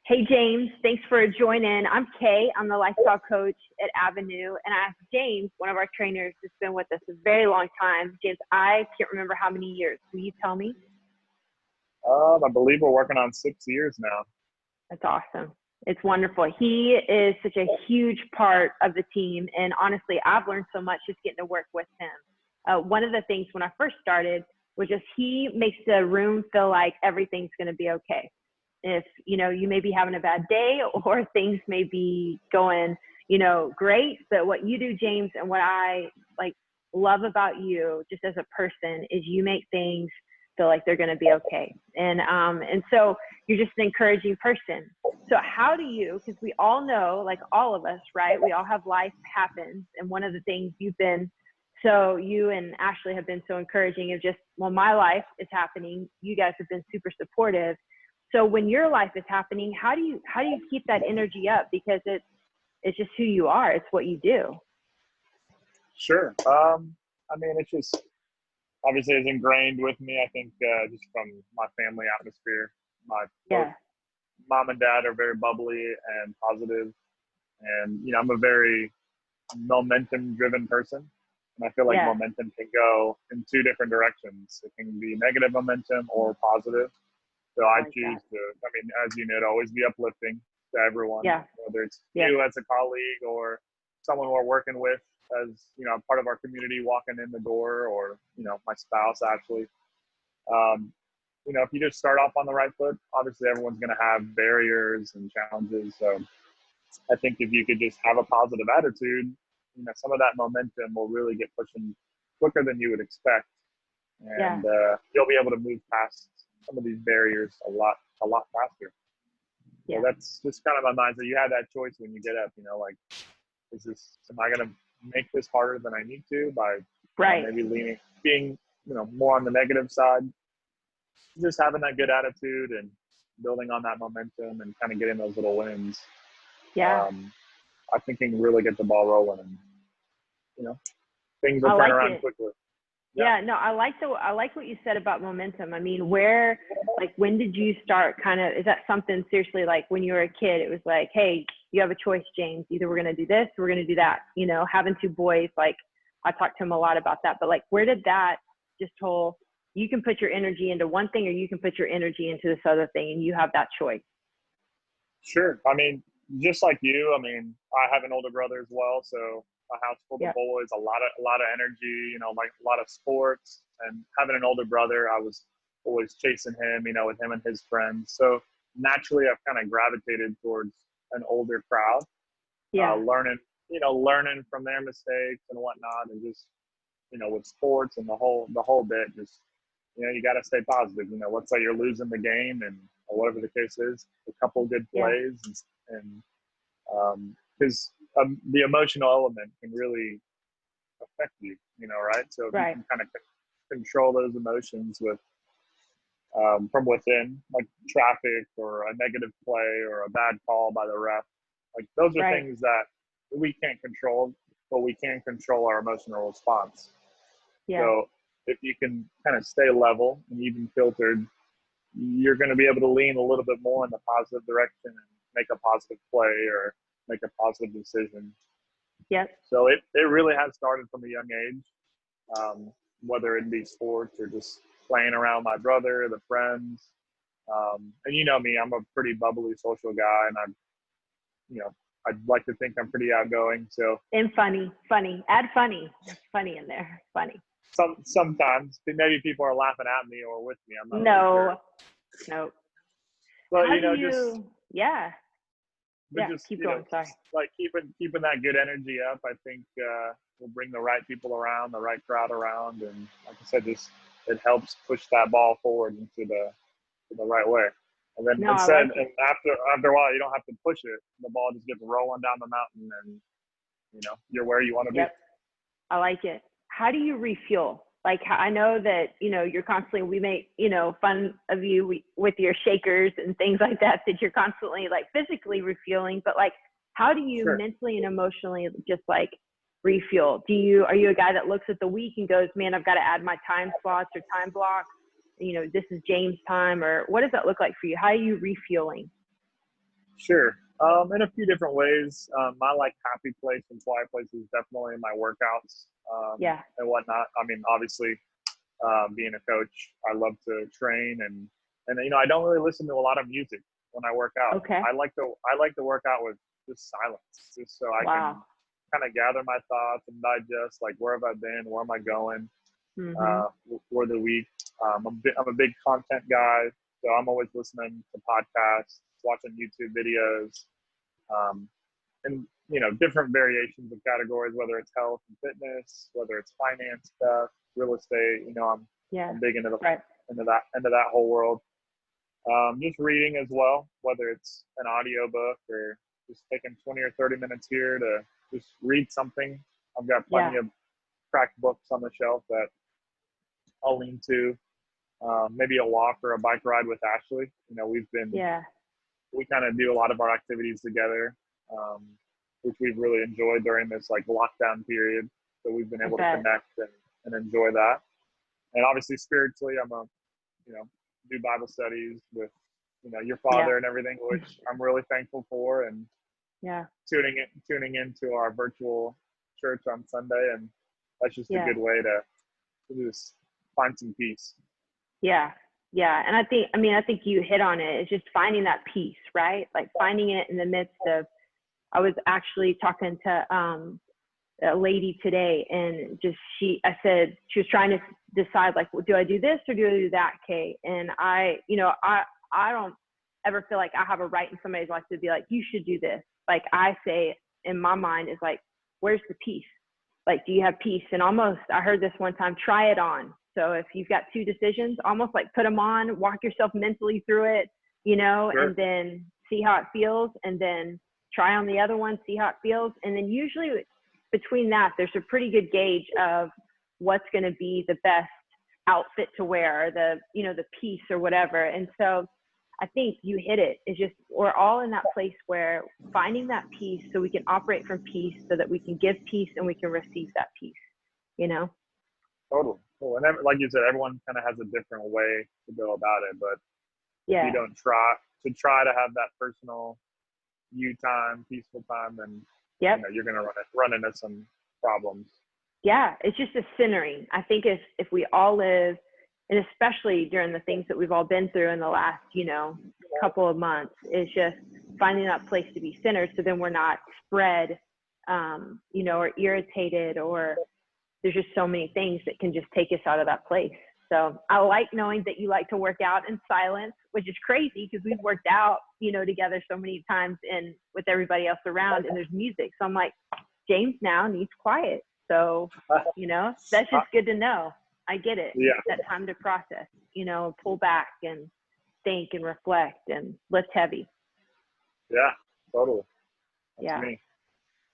Hey, James, thanks for joining. I'm Kay. I'm the lifestyle coach at Avenu. And I asked James, one of our trainers that's been with us a very long time. James, I can't remember how many years. Will you tell me? I believe we're working on 6 years now. That's awesome. It's wonderful. He is such a huge part of the team. And honestly, I've learned so much just getting to work with him. One of the things when I first started was just he makes the room feel like everything's going to be okay. If, you may be having a bad day or things may be going, great. But what you do, James, and what I love about you just as a person is you make things feel like they're going to be okay. And so you're just an encouraging person. So how do you, because we all know, like all of us, right? We all have life happens. And one of the things you and Ashley have been so encouraging of just, well, my life is happening. You guys have been super supportive. So when your life is happening, how do you keep that energy up? Because it's just who you are. It's what you do. Sure. It's just obviously it's ingrained with me. I think just from my family atmosphere. My both mom and dad are very bubbly and positive, and I'm a very momentum-driven person, and I feel like momentum can go in two different directions. It can be negative momentum or positive. So I choose as you know, to always be uplifting to everyone, whether it's you as a colleague or someone we're working with as, part of our community walking in the door, or, my spouse actually. If you just start off on the right foot, obviously everyone's going to have barriers and challenges. So I think if you could just have a positive attitude, some of that momentum will really get pushing quicker than you would expect. And you'll be able to move past some of these barriers a lot faster. So that's just kind of my mindset. You have that choice when you get up, am I going to make this harder than I need to by maybe being, more on the negative side, just having that good attitude and building on that momentum and kind of getting those little wins. I think you can really get the ball rolling, and, things will turn around quickly. No, I like what you said about momentum. I mean, when did you start is that something seriously, like when you were a kid, it was like, hey, you have a choice, James, either we're going to do this, or we're going to do that, having two boys, I talked to him a lot about that, but where did that you can put your energy into one thing, or you can put your energy into this other thing, and you have that choice. Sure. Just like you, I have an older brother as well. So a house full of boys, a lot of energy, a lot of sports, and having an older brother, I was always chasing him, with him and his friends. So naturally I've kind of gravitated towards an older crowd, learning from their mistakes and whatnot. And just, with sports and the whole bit, just, you got to stay positive. Let's say you're losing the game or whatever the case is, a couple of good plays and because the emotional element can really affect you, right? So if you can kind of control those emotions with from within, like traffic or a negative play or a bad call by the ref, those are things that we can't control, but we can control our emotional response. So if you can kind of stay level and even filtered, you're going to be able to lean a little bit more in the positive direction and make a positive play or make a positive decision. So it really has started from a young age, whether it be sports or just playing around my brother, the friends. And you know me, I'm a pretty bubbly social guy, and I'd like to think I'm pretty outgoing. So and funny, add funny in there, funny. Sometimes maybe people are laughing at me or with me. I'm not really sure. No. But just keep going. Sorry. Keeping that good energy up, I think will bring the right people around, the right crowd around, and like I said, it helps push that ball forward into the right way. And then and after a while, you don't have to push it. The ball just gets rolling down the mountain, and you're where you want to be. I like it. How do you refuel? I know that, you're constantly, we make, fun of you with your shakers and things like that you're constantly physically refueling, but how do you mentally and emotionally just refuel? Are you a guy that looks at the week and goes, man, I've got to add my time slots or time blocks? This is James time, or what does that look like for you? How are you refueling? Sure. In a few different ways. My like happy place and quiet place is definitely my workouts Yeah. and whatnot. I mean, obviously, being a coach, I love to train and I don't really listen to a lot of music when I work out. Okay. I like to work out with just silence, just so I can Wow. kind of gather my thoughts and digest like where have I been, where am I going Mm-hmm. for the week. I'm a big content guy, so I'm always listening to podcasts, watching YouTube videos, um, and different variations of categories, whether it's health and fitness, whether it's finance stuff, real estate. Yeah. I'm big into Right. that whole world. Just reading as well, whether it's an audio book or just taking 20 or 30 minutes here to just read something. I've got Yeah. plenty of cracked books on the shelf that I'll lean to. Maybe a walk or a bike ride with Ashley. Yeah. We kind of do a lot of our activities together, um, which we've really enjoyed during this like lockdown period. So we've been I able to bet. connect and enjoy that. And obviously spiritually, I'm a, do Bible studies with, your Yeah. father and everything, which I'm really thankful for. And Yeah. tuning into our virtual church on Sunday. And that's just a Yeah. good way to just find some peace. Yeah. Yeah. And I think you hit on it. It's just finding that peace, right? Like finding it in the midst of, I was actually talking to a lady today, and I said, she was trying to decide, like, well, do I do this or do I do that, Kate? And I don't ever feel like I have a right in somebody's life to be like, you should do this. Like I say in my mind is like, where's the peace? Like, do you have peace? And almost, I heard this one time, try it on. So if you've got two decisions, almost like put them on, walk yourself mentally through it, Sure. and then see how it feels, and then try on the other one, see how it feels. And then usually between that, there's a pretty good gauge of what's going to be the best outfit to wear, or the piece or whatever. And so I think you hit it. It's just, we're all in that place where finding that peace so we can operate from peace, so that we can give peace and we can receive that peace, Totally. Cool. And like you said, everyone kind of has a different way to go about it. But if you Yeah. don't try to have that personal you time, peaceful time, then Yep. you're going to run into some problems. Yeah. It's just a centering. I think if we all live, and especially during the things that we've all been through in the last, couple of months, is just finding that place to be centered. So then we're not spread, or irritated, or there's just so many things that can just take us out of that place. So I like knowing that you like to work out in silence, which is crazy because we've worked out, together so many times and with everybody else around, and there's music. So I'm like, James now needs quiet. So, that's just good to know. I get it. Yeah. That time to process, pull back and think and reflect and lift heavy. Yeah, totally. That's Yeah. me.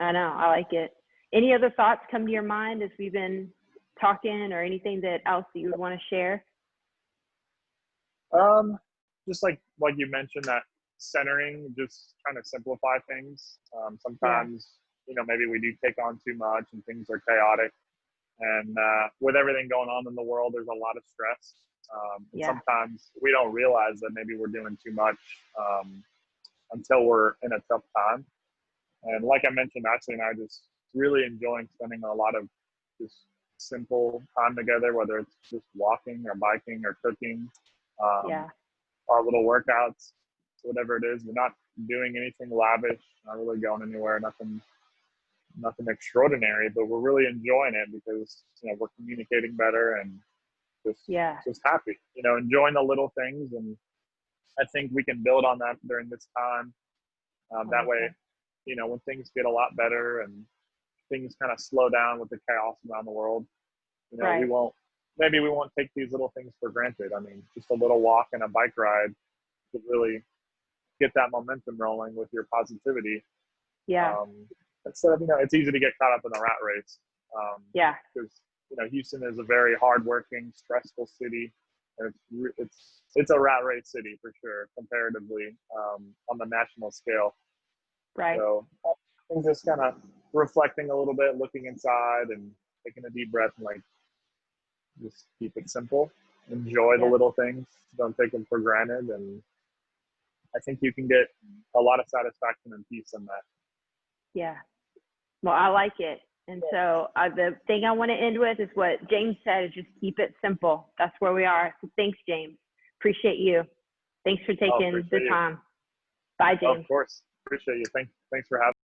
I know. I like it. Any other thoughts come to your mind as we've been talking, or anything else that you would want to share? Just like you mentioned, that centering, just trying to simplify things. Sometimes, maybe we do take on too much and things are chaotic. And with everything going on in the world, there's a lot of stress. And sometimes we don't realize that maybe we're doing too much until we're in a tough time. And like I mentioned, Ashley and I just really enjoying spending a lot of just simple time together, whether it's just walking or biking or cooking, our little workouts, whatever it is. We're not doing anything lavish, not really going anywhere, nothing extraordinary, but we're really enjoying it because we're communicating better and just happy, enjoying the little things. And I think we can build on that during this time. That way, when things get a lot better and things kind of slow down with the chaos around the world, we won't take these little things for granted. I mean, just a little walk and a bike ride could really get that momentum rolling with your positivity. Instead of, it's easy to get caught up in the rat race. Because, Houston is a very hardworking, stressful city. And it's a rat race city for sure, comparatively, on the national scale. Right. So I'm just kind of reflecting a little bit, looking inside and taking a deep breath and just keep it simple. Enjoy the little things. Don't take them for granted. And I think you can get a lot of satisfaction and peace in that. Yeah. Well, I like it. And so the thing I want to end with is what James said, is just keep it simple. That's where we are. So thanks, James. Appreciate you. Thanks for taking the time. Bye, James. Of course. Appreciate you. Thanks for having me.